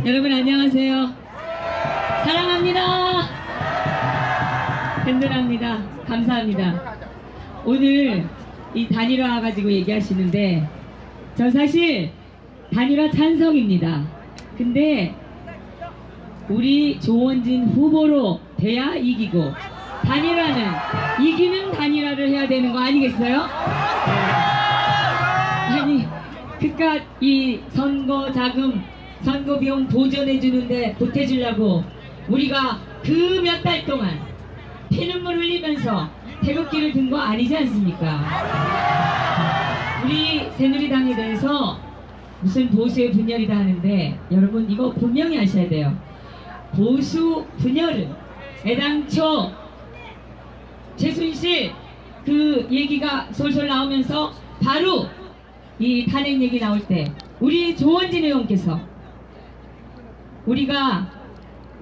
여러분 안녕하세요. 사랑합니다. 든든합니다. 감사합니다. 오늘 이 단일화 가지고 얘기하시는데 저 사실 단일화 찬성입니다. 근데 우리 조원진 후보로 돼야 이기고 단일화는 이기는 단일화를 해야 되는 거 아니겠어요? 아니 그깟 이 선거 자금 선거 비용 보전해 주는데 보태주려고 우리가 그 몇 달 동안 피눈물 흘리면서 태극기를 든 거 아니지 않습니까? 우리 새누리당에 대해서 무슨 보수의 분열이다 하는데 여러분 이거 분명히 아셔야 돼요. 보수 분열은 애당초 최순실 그 얘기가 솔솔 나오면서 바로 이 탄핵 얘기 나올 때 우리 조원진 의원께서 우리가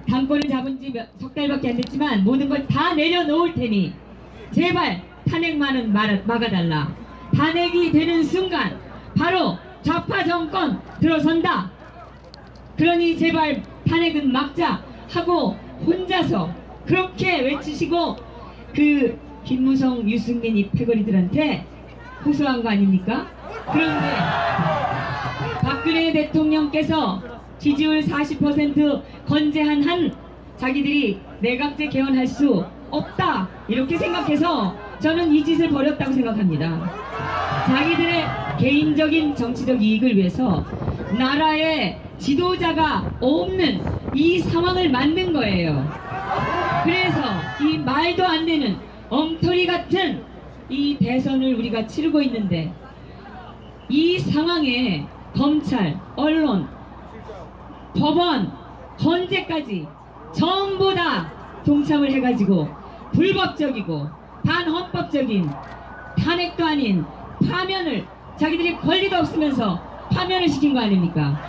당권을 잡은 지 석 달밖에 안 됐지만 모든 걸 다 내려놓을 테니 제발 탄핵만은 막아달라. 탄핵이 되는 순간 바로 좌파 정권 들어선다. 그러니 제발 탄핵은 막자 하고 혼자서 그렇게 외치시고 그 김무성, 유승민 이 패거리들한테 호소한 거 아닙니까? 그런데 박근혜 대통령께서 지지율 40% 건재한 한 자기들이 내각제 개헌할 수 없다 이렇게 생각해서 저는 이 짓을 벌였다고 생각합니다. 자기들의 개인적인 정치적 이익을 위해서 나라의 지도자가 없는 이 상황을 만든 거예요. 그래서 이 말도 안 되는 엉터리 같은 이 대선을 우리가 치르고 있는데 이 상황에 검찰, 언론, 법원, 헌재까지 전부 다 동참을 해가지고 불법적이고 반헌법적인 탄핵도 아닌 파면을 자기들이 권리도 없으면서 파면을 시킨 거 아닙니까?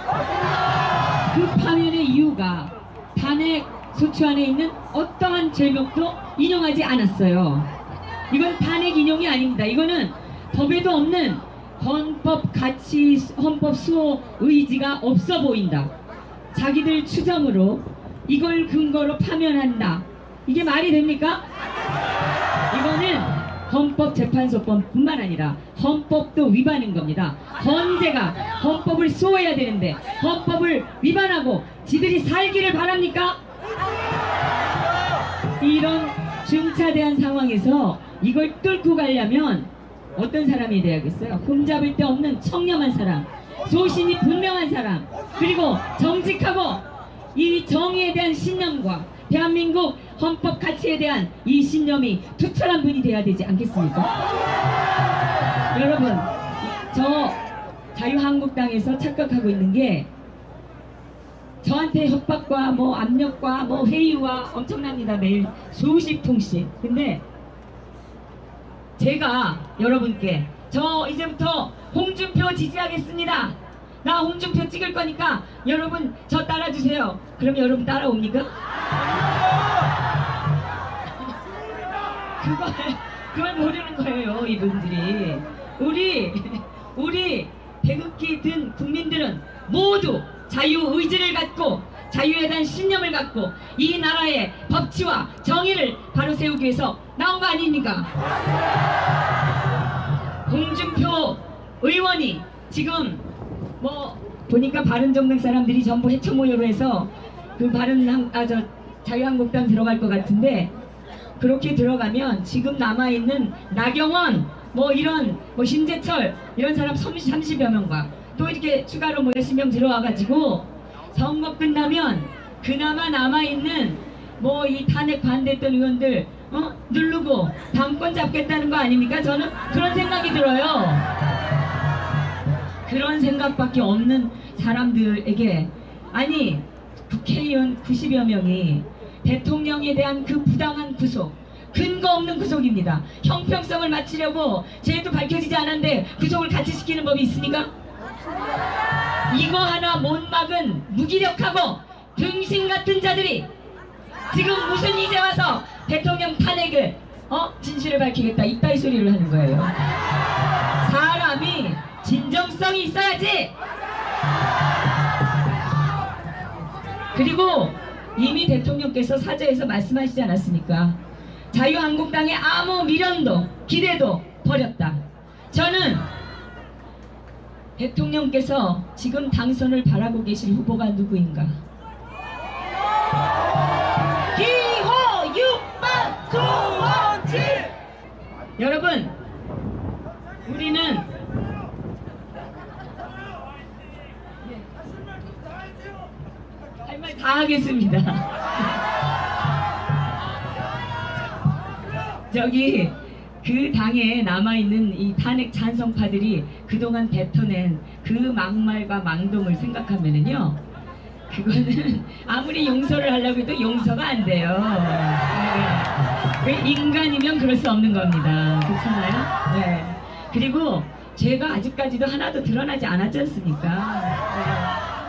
그 파면의 이유가 탄핵 소추 안에 있는 어떠한 죄명도 인용하지 않았어요. 이건 탄핵 인용이 아닙니다. 이거는 법에도 없는 헌법 가치, 헌법 수호 의지가 없어 보인다. 자기들 추정으로 이걸 근거로 파면한다. 이게 말이 됩니까? 이거는 헌법재판소법 뿐만 아니라 헌법도 위반인 겁니다. 헌재가 헌법을 수호해야 되는데 헌법을 위반하고 지들이 살기를 바랍니까? 이런 중차대한 상황에서 이걸 뚫고 가려면 어떤 사람이 돼야겠어요? 흠잡을 데 없는 청렴한 사람, 소신이 분명한 사람, 그리고 정직하고 이 정의에 대한 신념과 대한민국 헌법 가치에 대한 이 신념이 투철한 분이 돼야 되지 않겠습니까? 여러분, 저 자유한국당에서 착각하고 있는 게 저한테 협박과 뭐 압력과 뭐 회의와 엄청납니다. 매일 수십 통씩. 근데 제가 여러분께 저 이제부터 홍준표 지지하겠습니다. 나 홍준표 찍을 거니까 여러분 저 따라주세요. 그럼 여러분 따라옵니까? 그걸 모르는 거예요, 이분들이. 우리 태극기 든 국민들은 모두 자유의지를 갖고 자유에 대한 신념을 갖고 이 나라의 법치와 정의를 바로 세우기 위해서 나온 거 아닙니까? 홍준표 의원이 지금 뭐 보니까 바른정당 사람들이 전부 해체 모여로 해서 그 자유한국당 들어갈 것 같은데 그렇게 들어가면 지금 남아있는 나경원 뭐 이런 뭐 심재철 이런 사람 30여 명과 또 이렇게 추가로 뭐 몇십 명 들어와가지고 선거 끝나면 그나마 남아있는 뭐 이 탄핵 반대했던 의원들 누르고 당권 잡겠다는 거 아닙니까? 저는 그런 생각이 들어요. 그런 생각밖에 없는 사람들에게 아니 국회의원 90여 명이 대통령에 대한 그 부당한 구속 근거 없는 구속입니다. 형평성을 맞추려고 죄도 밝혀지지 않았는데 구속을 같이 시키는 법이 있습니까? 이거 하나 못 막은 무기력하고 등신 같은 자들이 지금 무슨 이제 와서 대통령 탄핵을 진실을 밝히겠다 이따위 소리를 하는 거예요. 사람이 진정성이 있어야지. 그리고 이미 대통령께서 사저에서 말씀하시지 않았습니까? 자유한국당의 아무 미련도 기대도 버렸다. 저는 대통령께서 지금 당선을 바라고 계실 후보가 누구인가? 기호 6번 조원진! 여러분, 우리는 할 말 다 하겠습니다. 저기 그 당에 남아있는 이 탄핵 찬성파들이 그동안 뱉어낸 그 막말과 망동을 생각하면은요, 그거는 아무리 용서를 하려고 해도 용서가 안 돼요. 네. 인간이면 그럴 수 없는 겁니다. 그렇잖아요? 네. 그리고 죄가 아직까지도 하나도 드러나지 않았지 않습니까? 네.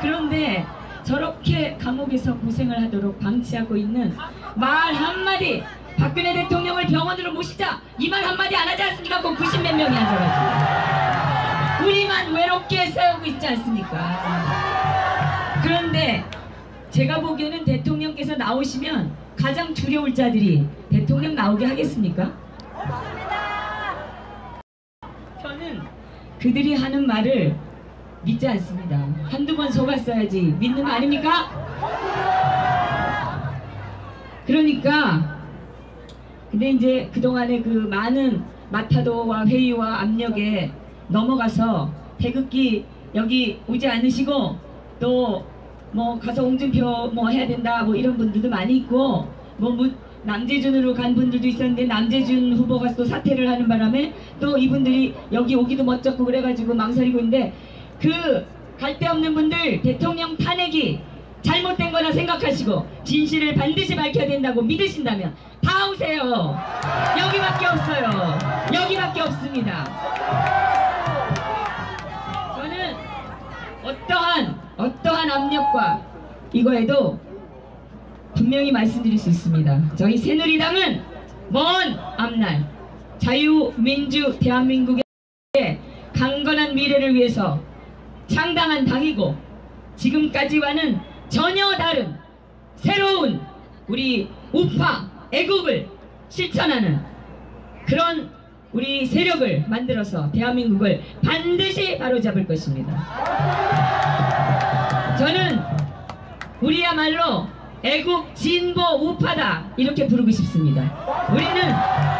그런데 저렇게 감옥에서 고생을 하도록 방치하고 있는 말 한마디, 박근혜 대통령을 병원으로 모시자, 이 말 한마디 안 하지 않습니까? 그 90몇 명이 앉아가지고 우리만 외롭게 싸우고 있지 않습니까? 그런데 제가 보기에는 대통령께서 나오시면 가장 두려울 자들이 대통령 나오게 하겠습니까? 저는 그들이 하는 말을 믿지 않습니다. 한두 번 속았어야지 믿는 거 아닙니까? 그러니까 근데 이제 그동안에 그 많은 마타도와 회의와 압력에 넘어가서 태극기 여기 오지 않으시고 또 뭐 가서 홍준표 뭐 해야 된다 뭐 이런 분들도 많이 있고 뭐 남재준으로 간 분들도 있었는데 남재준 후보가 또 사퇴를 하는 바람에 또 이분들이 여기 오기도 멋졌고 그래가지고 망설이고 있는데, 그 갈데없는 분들 대통령 탄핵이 잘못된 거나 생각하시고 진실을 반드시 밝혀야 된다고 믿으신다면 다 오세요. 여기밖에 없어요. 여기밖에 없습니다. 저는 어떠한 압력과 이거에도 분명히 말씀드릴 수 있습니다. 저희 새누리당은 먼 앞날 자유민주 대한민국의 강건한 미래를 위해서 창당한 당이고, 지금까지와는 전혀 다른 새로운 우리 우파 애국을 실천하는 그런 우리 세력을 만들어서 대한민국을 반드시 바로잡을 것입니다. 저는 우리야말로 애국 진보 우파다 이렇게 부르고 싶습니다. 우리는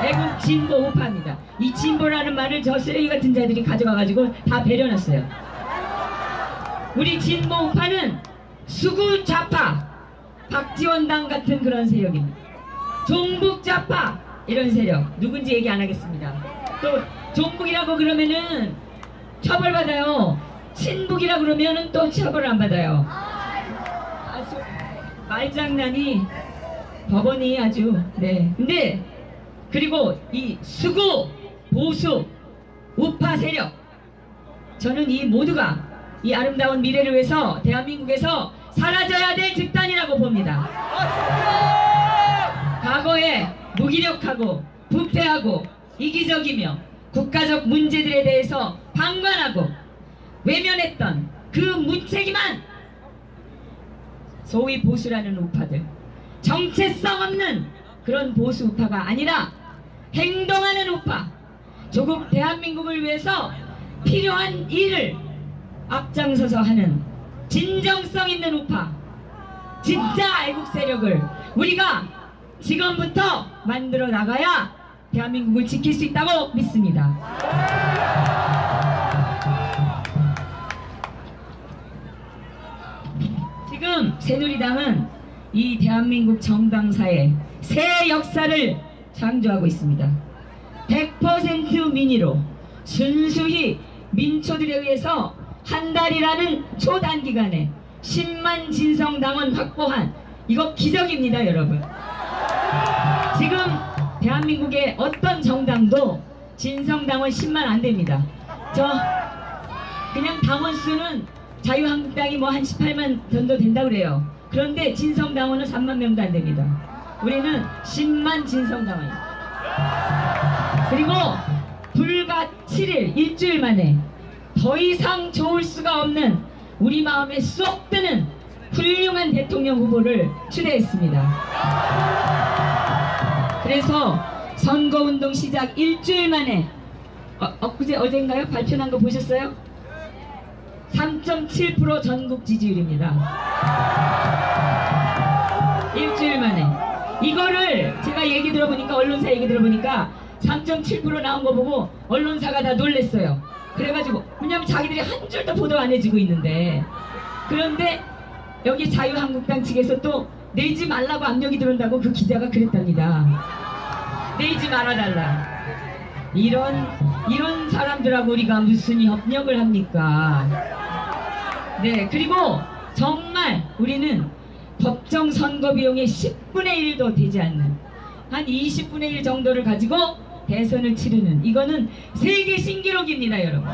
애국 진보 우파입니다. 이 진보라는 말을 저 쓰레기 같은 자들이 가져가가지고 다 배려놨어요. 우리 진보 우파는 수구 좌파, 박지원당 같은 그런 세력입니다. 종북 좌파 이런 세력, 누군지 얘기 안 하겠습니다. 또 종북이라고 그러면은 처벌받아요. 친북이라고 그러면은 또 처벌을 안 받아요. 아주 말장난이 법원이 아주 네. 근데 그리고 이 수구 보수 우파 세력, 저는 이 모두가 이 아름다운 미래를 위해서 대한민국에서 사라져야 될 집단이라고 봅니다. 과거에 무기력하고 부패하고 이기적이며 국가적 문제들에 대해서 방관하고 외면했던 그 무책임한 소위 보수라는 우파들, 정체성 없는 그런 보수 우파가 아니라 행동하는 우파, 조국 대한민국을 위해서 필요한 일을 앞장서서 하는 진정성 있는 우파, 진짜 애국 세력을 우리가 지금부터 만들어 나가야 대한민국을 지킬 수 있다고 믿습니다. 지금 새누리당은 이 대한민국 정당사에 새 역사를 창조하고 있습니다. 100% 민의로 순수히 민초들에 의해서 한 달이라는 초단기간에 10만 진성당원 확보한, 이거 기적입니다 여러분. 지금 대한민국의 어떤 정당도 진성당원 10만 안 됩니다. 그냥 당원 수는 자유한국당이 뭐 한 18만 정도 된다 그래요. 그런데 진성당원은 3만 명도 안 됩니다. 우리는 10만 진성당원입니다. 그리고 불과 7일, 일주일 만에 더 이상 좋을 수가 없는 우리 마음에 쏙 드는 훌륭한 훌륭한 대통령 후보를 추대했습니다. 그래서 선거운동 시작 일주일 만에 어젠가요? 발표난 거 보셨어요? 3.7% 전국 지지율입니다. 일주일 만에. 이거를 제가 얘기 들어보니까, 언론사 얘기 들어보니까 3.7% 나온 거 보고 언론사가 다 놀랬어요. 그래가지고, 왜냐면 자기들이 한 줄도 보도 안 해주고 있는데, 그런데 여기 자유한국당 측에서 또 내지 말라고 압력이 들어온다고 그 기자가 그랬답니다. 내지 말아달라. 이런 사람들하고 우리가 무슨 협력을 합니까? 네, 그리고 정말 우리는 법정 선거 비용의 10분의 1도 되지 않는 한 20분의 1 정도를 가지고 대선을 치르는, 이거는 세계 신기록입니다, 여러분.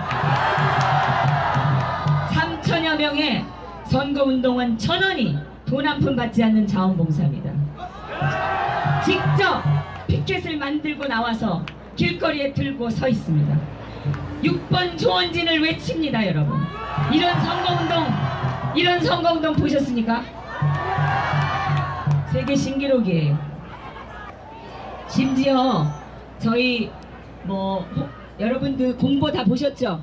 3천여 명의 선거운동원 1,000원이 돈 한 푼 받지 않는 자원봉사입니다. 직접 피켓을 만들고 나와서 길거리에 들고 서 있습니다. 6번 조원진을 외칩니다, 여러분. 이런 선거운동 보셨습니까? 세계 신기록이에요. 심지어 저희 여러분들 공보 다 보셨죠?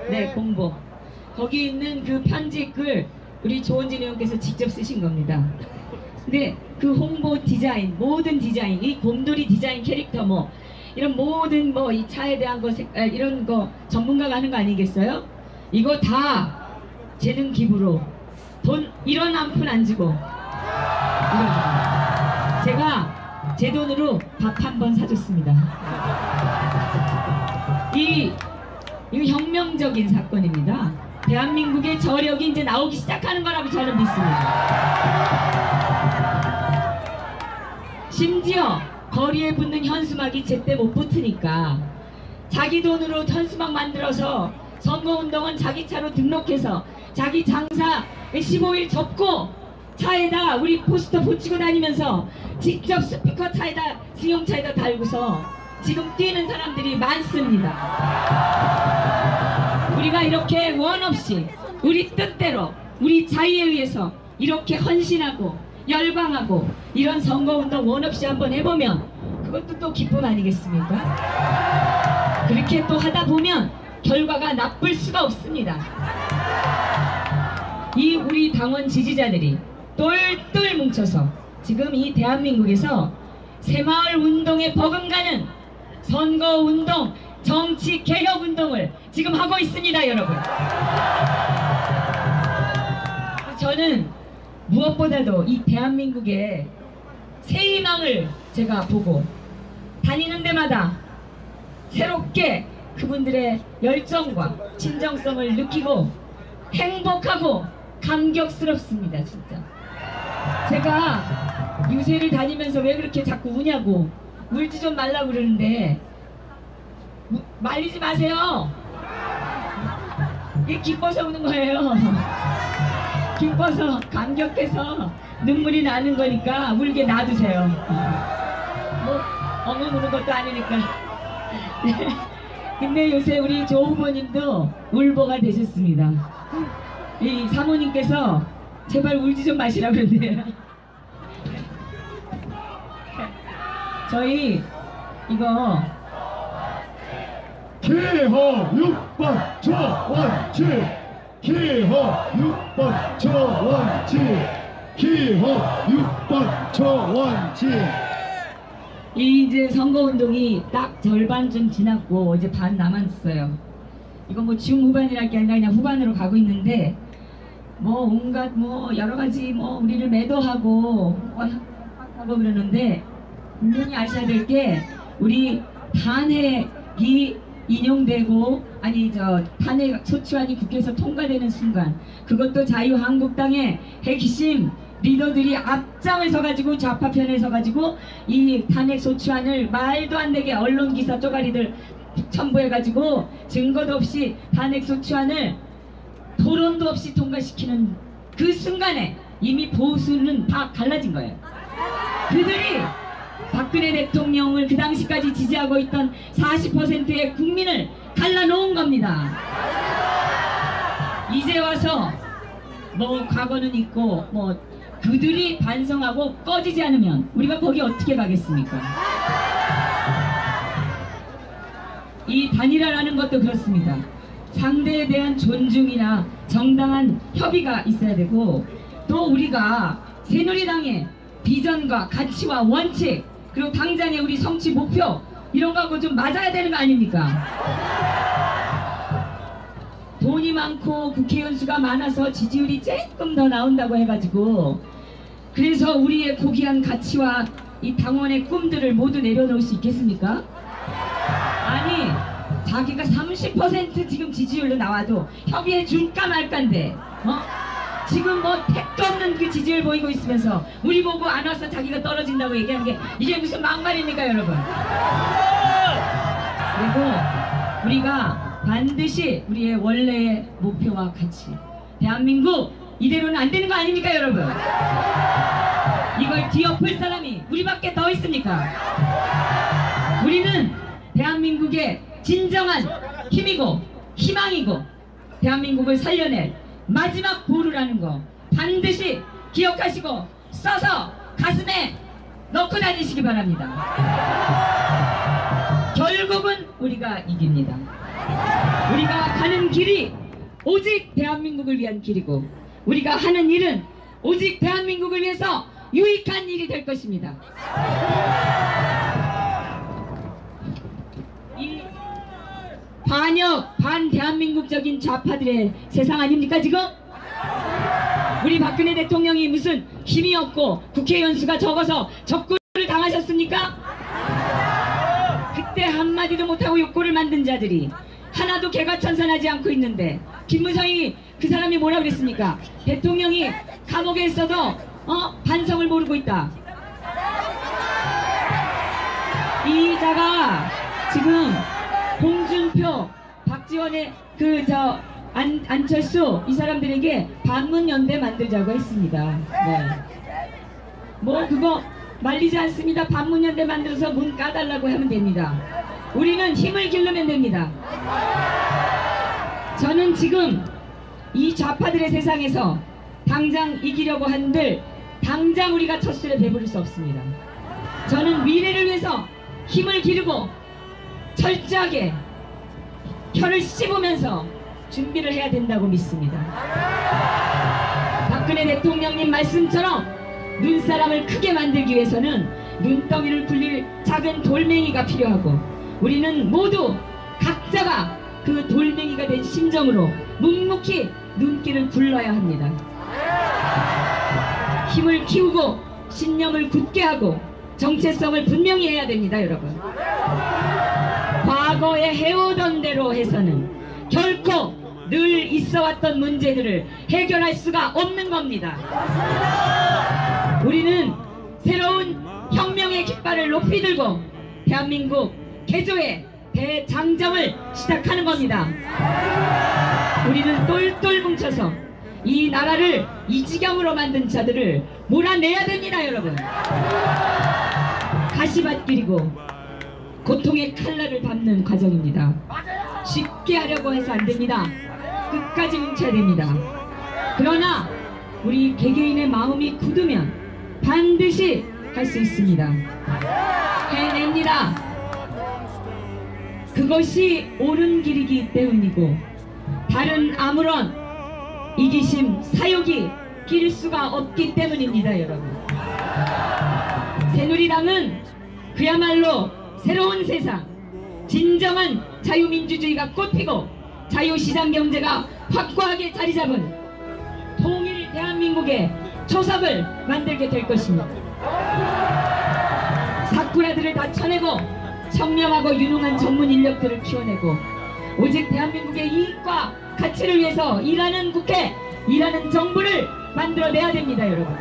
네, 공보. 거기 있는 그 편지글 우리 조원진 의원께서 직접 쓰신 겁니다. 근데 그 홍보 디자인, 모든 디자인, 이 곰돌이 디자인 캐릭터 이런 모든 이 차에 대한 거 색깔 이런 거 전문가가 하는 거 아니겠어요? 이거 다 재능 기부로 돈 1원 한 푼 안 주고 제가 제 돈으로 밥 한 번 사줬습니다. 이거 혁명적인 사건입니다. 대한민국의 저력이 이제 나오기 시작하는 거라고 저는 믿습니다. 심지어 거리에 붙는 현수막이 제때 못 붙으니까 자기 돈으로 현수막 만들어서 선거운동은 자기 차로 등록해서 자기 장사 15일 접고 차에다 우리 포스터 붙이고 다니면서 직접 스피커 차에다 승용차에다 달고서 지금 뛰는 사람들이 많습니다. 우리가 이렇게 원 없이 우리 뜻대로 우리 자유에 의해서 이렇게 헌신하고 열광하고 이런 선거운동 원 없이 한번 해보면 그것도 또 기쁨 아니겠습니까? 그렇게 또 하다 보면 결과가 나쁠 수가 없습니다. 이 우리 당원 지지자들이 똘똘 뭉쳐서 지금 이 대한민국에서 새마을 운동에 버금가는 선거운동, 정치개혁운동을 지금 하고 있습니다, 여러분. 저는 무엇보다도 이 대한민국의 새 희망을 제가 보고 다니는 데마다 새롭게 그분들의 열정과 진정성을 느끼고 행복하고 감격스럽습니다, 진짜. 제가 유세를 다니면서 왜 그렇게 자꾸 우냐고 울지 좀 말라고 그러는데 말리지 마세요. 이게 기뻐서 우는 거예요. 기뻐서 감격해서 눈물이 나는 거니까 울게 놔두세요. 엉엉 우는 것도 아니니까. 근데 요새 우리 조 후보님도 울보가 되셨습니다. 이 사모님께서 제발 울지 좀 마시라고 그러네요. 저희 이거 기호 6번 조원진, 기호 6번 조원진, 기호 6번 조원진. 이제 선거운동이 딱 절반 좀 지났고 이제 반 남았어요. 이거 중후반이랄 게 아니라 그냥 후반으로 가고 있는데 온갖 여러 가지 우리를 매도하고 하고 그러는데 분명히 아셔야 될 게 우리 탄핵이 인용되고 탄핵 소추안이 국회에서 통과되는 순간 그것도 자유한국당의 핵심 리더들이 앞장을 서가지고 좌파편에 서가지고 이 탄핵 소추안을 말도 안 되게 언론 기사 쪼가리들 첨부해가지고 증거도 없이 탄핵 소추안을 토론도 없이 통과시키는 그 순간에 이미 보수는 다 갈라진 거예요. 그들이 박근혜 대통령을 그 당시까지 지지하고 있던 40%의 국민을 갈라놓은 겁니다. 이제 와서 뭐 과거는 있고 뭐 그들이 반성하고 꺼지지 않으면 우리가 거기 어떻게 가겠습니까? 이 단일화라는 것도 그렇습니다. 상대에 대한 존중이나 정당한 협의가 있어야 되고, 또 우리가 새누리당의 비전과 가치와 원칙, 그리고 당장의 우리 성취 목표 이런 거하고 좀 맞아야 되는 거 아닙니까? 돈이 많고 국회의원 수가 많아서 지지율이 조금 더 나온다고 해가지고 그래서 우리의 고귀한 가치와 이 당원의 꿈들을 모두 내려놓을 수 있겠습니까? 아니, 자기가 30% 지금 지지율로 나와도 협의해 줄까 말까인데 지금 뭐 택도 없는 그 지지율 보이고 있으면서 우리 보고 안 와서 자기가 떨어진다고 얘기하는 게 이게 무슨 막말입니까, 여러분? 그리고 우리가 반드시 우리의 원래의 목표와 가치, 대한민국 이대로는 안 되는 거 아닙니까, 여러분? 이걸 뒤엎을 사람이 우리밖에 더 있습니까? 우리는 대한민국의 진정한 힘이고 희망이고 대한민국을 살려낼 마지막 보루라는 거 반드시 기억하시고 써서 가슴에 넣고 다니시기 바랍니다. 결국은 우리가 이깁니다. 우리가 가는 길이 오직 대한민국을 위한 길이고 우리가 하는 일은 오직 대한민국을 위해서 유익한 일이 될 것입니다. 이 반역, 반대한민국적인 좌파들의 세상 아닙니까 지금? 우리 박근혜 대통령이 무슨 힘이 없고 국회의원 수가 적어서 적군을 당하셨습니까? 그때 한마디도 못하고 욕구를 만든 자들이 하나도 개가천선하지 않고 있는데 김무성이 그 사람이 뭐라 그랬습니까? 대통령이 감옥에 있어도 반성을 모르고 있다. 이 자가 지금 홍준표, 박지원의 안철수 이 사람들에게 반문연대 만들자고 했습니다. 네. 뭐 그거 말리지 않습니다. 반문연대 만들어서 문 까달라고 하면 됩니다. 우리는 힘을 기르면 됩니다. 저는 지금 이 좌파들의 세상에서 당장 이기려고 한들 당장 우리가 첫 술에 배부를 수 없습니다. 저는 미래를 위해서 힘을 기르고 철저하게 혀를 씹으면서 준비를 해야 된다고 믿습니다. 박근혜 대통령님 말씀처럼 눈사람을 크게 만들기 위해서는 눈덩이를 굴릴 작은 돌멩이가 필요하고 우리는 모두 각자가 그 돌멩이가 된 심정으로 묵묵히 눈길을 굴러야 합니다. 힘을 키우고 신념을 굳게 하고 정체성을 분명히 해야 됩니다, 여러분. 과거에 해오던 대로 해서는 결코 늘 있어왔던 문제들을 해결할 수가 없는 겁니다. 우리는 새로운 혁명의 깃발을 높이 들고 대한민국 개조의 대장정을 시작하는 겁니다. 우리는 똘똘 뭉쳐서 이 나라를 이 지경으로 만든 자들을 몰아내야 됩니다, 여러분. 가시밭길이고 고통의 칼날을 밟는 과정입니다. 쉽게 하려고 해서 안 됩니다. 끝까지 뭉쳐야 됩니다. 그러나 우리 개개인의 마음이 굳으면 반드시 할 수 있습니다. 해냅니다. 그것이 옳은 길이기 때문이고 다른 아무런 이기심, 사욕이 낄 수가 없기 때문입니다, 여러분. 새누리당은 그야말로 새로운 세상, 진정한 자유민주주의가 꽃피고 자유시장 경제가 확고하게 자리잡은 통일 대한민국의 초석을 만들게 될 것입니다. 사쿠라들을 다 쳐내고 청렴하고 유능한 전문 인력들을 키워내고 오직 대한민국의 이익과 가치를 위해서 일하는 국회, 일하는 정부를 만들어내야 됩니다, 여러분.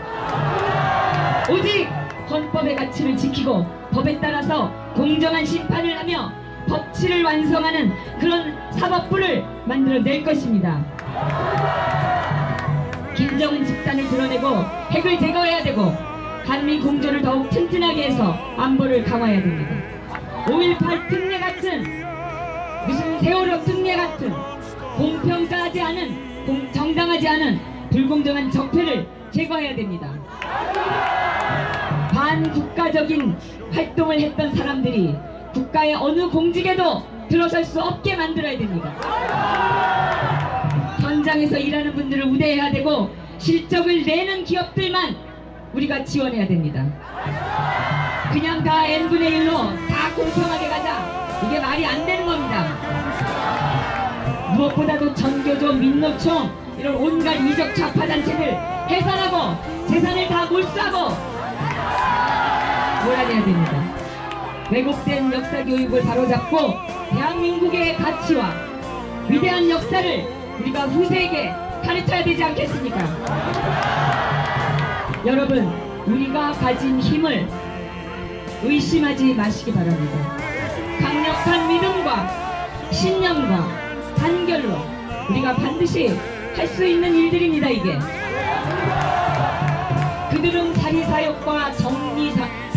오직 헌법의 가치를 지키고 법에 따라서 공정한 심판을 하며 법치를 완성하는 그런 사법부를 만들어낼 것입니다. 김정은 집단을 드러내고 핵을 제거해야 되고 한미 공조를 더욱 튼튼하게 해서 안보를 강화해야 됩니다. 5.18 특례 같은 무슨 세월호 특례 같은 공평하지 않은 정당하지 않은 불공정한 적폐를 제거해야 됩니다. 반국가적인 활동을 했던 사람들이 국가의 어느 공직에도 들어설 수 없게 만들어야 됩니다. 현장에서 일하는 분들을 우대해야 되고 실적을 내는 기업들만 우리가 지원해야 됩니다. 그냥 다 n분의 1로 다 공평하게 가자, 이게 말이 안 되는 겁니다. 무엇보다도 전교조, 민노총 이런 온갖 이적 좌파 단체들 해산하고 재산을 다 몰수하고 몰아내야 됩니다. 왜곡된 역사 교육을 바로잡고 대한민국의 가치와 위대한 역사를 우리가 후세에게 가르쳐야 되지 않겠습니까? 여러분, 우리가 가진 힘을 의심하지 마시기 바랍니다. 강력한 믿음과 신념과 단결로 우리가 반드시 할 수 있는 일들입니다. 이게 그들은 사리사욕과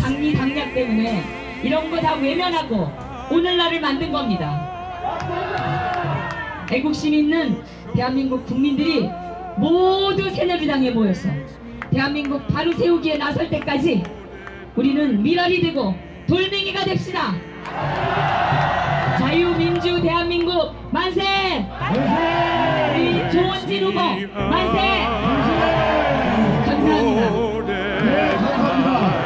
당리당략 때문에 이런 거 다 외면하고 오늘날을 만든 겁니다. 애국심 있는 대한민국 국민들이 모두 새누리당에 모여서 대한민국 바로 세우기에 나설 때까지 우리는 밀알이 되고 돌멩이가 됩시다. 자유민주 대한민국 만세! 우리 조원진 후보 만세! 감사합니다. 네, 감사합니다.